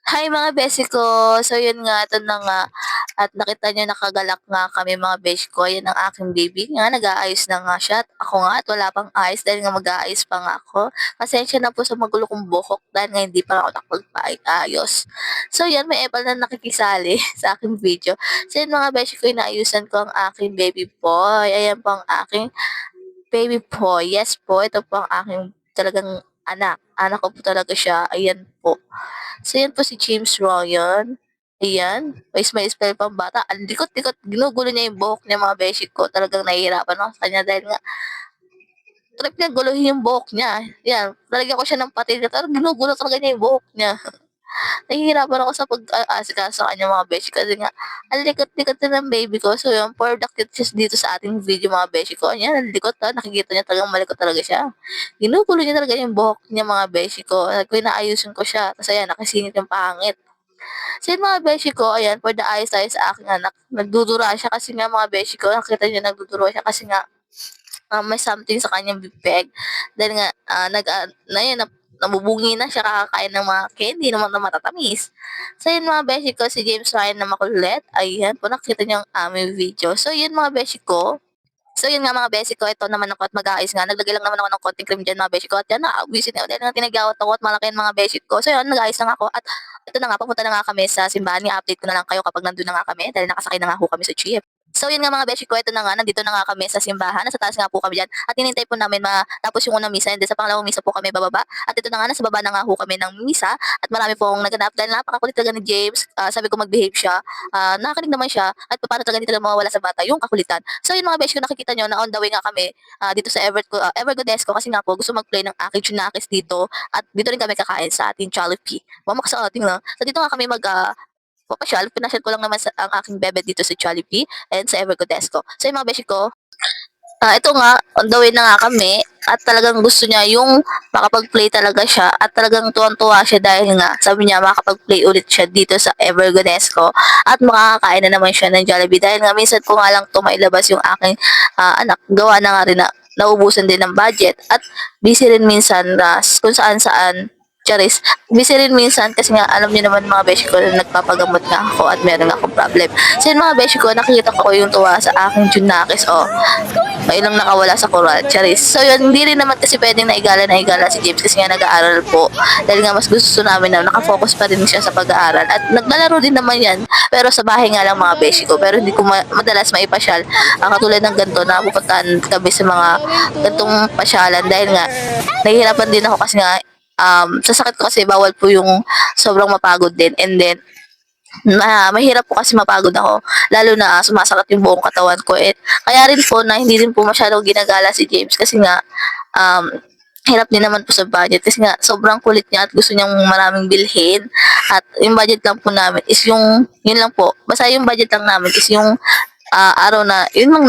Hi mga beshi ko! So yun nga, ito na nga at nakita niyo nakagalak nga kami mga beshi ko. Ayan ang aking baby nga, nag-aayos na nga siya at ako nga at wala pang ayos dahil nga mag-aayos pa nga ako. Pasensya na po sa magulo kong buhok dahil nga hindi pa ako nakapagpaayos. So yan, may epal na nakikisali sa aking video. So yun mga beshi ko, inaayusan ko ang aking baby boy. Ayan po ang aking baby boy. Yes po, ito po ang aking talagang anak. Anak ko po talaga siya. Ayan po. So, yan po si James Ryan. Ayan, may smile-smile pang bata. Ang likot-likot, ginugulo niya yung buhok niya mga beshi ko. Talagang nahihirapan ako sa kanya dahil nga, trip niya guluhin yung buhok niya. Yan, talagyan ko siya ng patil. Talagang ginugulo talaga niya yung buhok niya. Nahihirapan ako sa pag-aasikaso sa kanya mga beshi kasi nga, ang likot-likot na ng baby ko. So, yung for the cutest dito sa ating video mga beshi ko. Ayan, ang likot ha. Nakikita niya talagang malikot talaga siya. Ginugulo niya talaga yung buhok niya mga beshi ko. Kaya inaayusin ko siya. Tapos ayan, nakasingit yung pangit. So yun mga beshi ko, ayan, for the ayos tayo sa aking anak. Nagdudura siya kasi nga mga beshi ko. Nakita niyo nagdudura siya kasi nga may something sa kanyang bibig. Dahil nga, na yun, nabubungi na siya kakakain ng mga candy naman na matatamis. So yun mga beshi ko, si James Ryan na makulit. Ayan po, nakita niyo ang aming video. So yun mga beshi ko, so yun nga mga beshi ko, ito naman ako at mag-aayos nga. Naglagay lang naman ako ng konting cream dyan mga beshi ko. At yan na, busy na ulit na tinagawat ako at malaki yung mga beshi ko. So yun, nag-aayos na nga ako. At ito na nga, papunta na nga kami sa simbahan. I-update ko na lang kayo kapag nandun na nga kami. Dahil nakasakay na nga ho kami sa jeep. So yun nga mga beshi ko, ito na nga, nandito na nga kami sa simbahan. Nasa taas nga po kami dyan. At hinintay po namin tapos yung unang misa. And then sa pangalawang misa po kami bababa. At ito na nga, nasa baba na nga ho kami ng misa. At marami pong naganap dahil napakakulit talaga ni James. Sabi ko mag-behave siya. Nakakinig naman siya. At paano talaga hindi talaga mawawala sa bata yung kakulitan. So yun mga beshi ko, nakikita nyo na on the way nga kami dito sa Evergodesco kasi nga po gusto mag-play ng aking Tsunakis dito. At dito rin kami kakain sa ating Jollibee. Mamak sa ating na. So dito nga kami papasyal, pinasyal ko lang naman ang aking bebe dito sa Jollibee and sa Evergodesco. So yung mga beshi ko, ito nga, on the way na nga kami at talagang gusto niya yung makapag-play talaga siya at talagang tuwang-tuwa siya dahil nga sabi niya makakapag-play ulit siya dito sa Evergodesco at makakakain na naman siya ng Jollibee dahil nga minsan ko nga lang tumailabas yung aking anak. Gawa na nga rin na naubusan din ng budget at busy rin minsan kung saan-saan. Charis, busy rin minsan kasi nga alam niyo naman mga beshi ko na nagpapagamot nga ako at meron akong problem. So yun mga beshi ko, nakikita ko yung tuwa sa aking Junakis. Ayun lang nakawala sa Coral. Charis. So yun, hindi rin naman kasi pwedeng na igala si James kasi nga nag-aaral po. Dahil nga mas gusto namin na nakafocus pa rin siya sa pag-aaral. At naglalaro din naman yan. Pero sa bahay nga lang mga beshi ko. Pero hindi ko madalas maipasyal. Katulad ng ganito na pupuntahan kami sa mga gantong pasyalan. Dahil nga, nahihirapan din ako kasi nga sa sakit ko kasi bawal po yung sobrang mapagod din. And then, mahirap po kasi mapagod ako. Lalo na sumasakit yung buong katawan ko. Kaya rin po na hindi rin po masyadong ginagala si James kasi nga, hirap din naman po sa budget kasi nga sobrang kulit niya at gusto niyang maraming bilhin at yung budget lang po namin is yun lang po, basta yung budget lang namin is yung araw na yun lang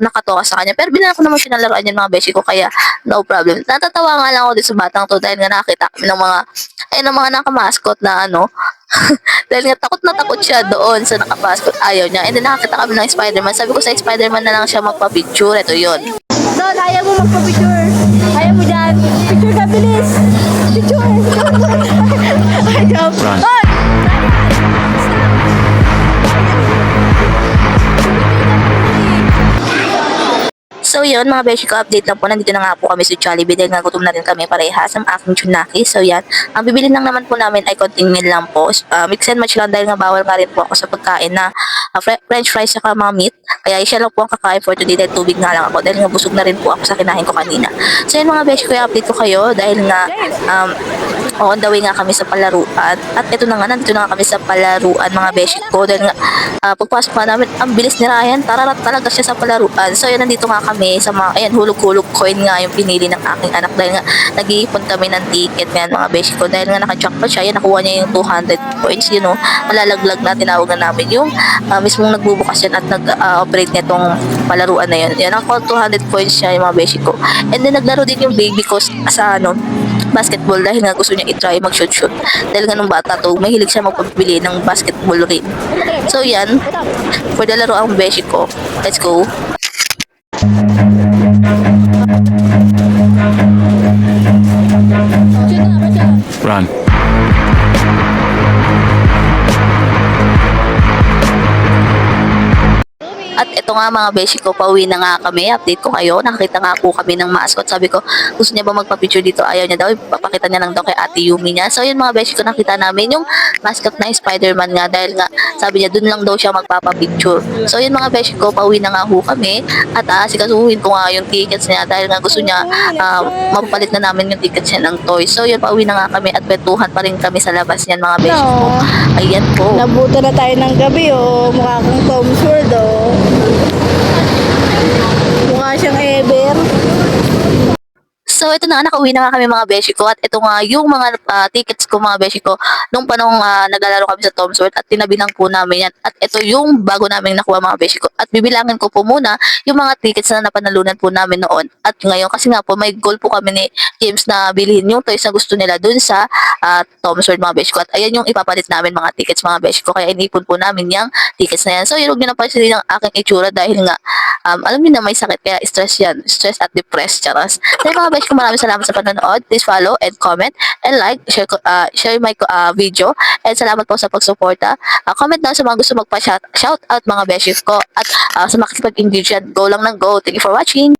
nakatoka sa kanya. Pero binala ko naman siya ng laruan yan mga beshi ko kaya no problem. Natatawa nga lang ako din sa batang to dahil nga nakita kami ng mga nakamaskot na dahil nga takot na takot siya doon sa nakamaskot. Ayaw niya. And then nakakita kami ng Spider-Man. Sabi ko sa Spider-Man na lang siya magpa-picture. Ito yun. Don, ayaw mo magpa-picture. Ayaw mo dyan. Picture ka, bilis. Picture. Ay, joke. Don! So yun mga beshi ko, update lang po. Nandito na nga po kami sa Jollibee dahil nga gutom na rin kami parehas ang aking Tsunakis. So yan, ang bibili lang naman po namin ay konting meal lang po. Mix and match lang dahil nga bawal nga rin po ako sa pagkain na french fries at mga meat. Kaya siya lang po ang kakain for today dahil tubig nga lang ako dahil nga busog na rin po ako sa kinain ko kanina. So yun mga beshi ko, update ko kayo dahil nga on the way nga kami sa palaruan. At ito na nga, nandito na nga kami sa palaruan mga beshi ko dahil nga pagpasok pa namin, ang bilis ni Ryan, tararat talaga siya sa palaruan. So yun, nandito nga kami sa mga, ayan, hulog-hulog coin nga yung pinili ng aking anak dahil nga nag-iipon kami ng ticket ngayon mga beshi ko dahil nga naka-jackpot siya, yan, nakuha niya yung 200 points, you know, malalaglag na tinawag na namin yung mismong nagbubukas yan at nag-operate nitong palaruan na yun. Yan, ako 200 points siya yung mga beshi ko. And then naglaro din yung baby ko sa basketball dahil nga gusto niya i-try mag-shoot-shoot. Dahil nga nung bata to, mahilig siya magpabili ng basketball rin. So yan, for the laro ang beshi ko. Let's go. Run. ito nga mga beshi ko, pauwi na nga kami. Update ko kayo. Nakakita nga po kami ng mascot. Sabi ko, gusto niya ba magpa-picture dito? Ayaw niya daw. Ipapakita niya lang daw kay Ate Yumi niya. So yun mga beshi ko, nakita namin yung mascot na Spider-Man nga. Dahil nga, sabi niya, dun lang daw siya magpapa-picture. So yun mga beshi ko, pauwi na nga ho kami. At sikasuhin ko nga yung tickets niya. Dahil nga gusto niya, mapapalit na namin yung tickets niya ng toys. So yun, pauwi na nga kami at kwentuhan pa rin kami sa labas niyan mga beshi ko. No. Ayan po. Nabuto na tayo ng gabi, oh. Mukha kang Tom's World, oh. Mukha siyang Ever. So, ito na nga, nakauwi na nga kami mga beshi ko at ito nga yung mga tickets ko mga beshi ko nung panong naglalaro kami sa Tom's World at tinabilang po namin yan. At ito yung bago namin nakuha mga beshi ko. At bibilangin ko po muna yung mga tickets na napanalunan po namin noon. At ngayon, kasi nga po may goal po kami ni James na bilhin yung toys na gusto nila dun sa Tom's World mga beshi ko. At ayan yung ipapalit namin mga tickets mga beshi ko. Kaya inipon po namin yung tickets na yan. So, yun, huwag nyo na pansin ang aking itsura dahil nga alam niyo na may sakit kaya stress yan. Stress at depressed, charas. So mga besh ko, maraming salamat sa panonood. Please follow and comment and like, share my video. And salamat po sa pagsuporta. Comment na sa mga gusto magpa-shout out mga besh ko. At sa makikipag-engage yan, go lang ng go. Thank you for watching.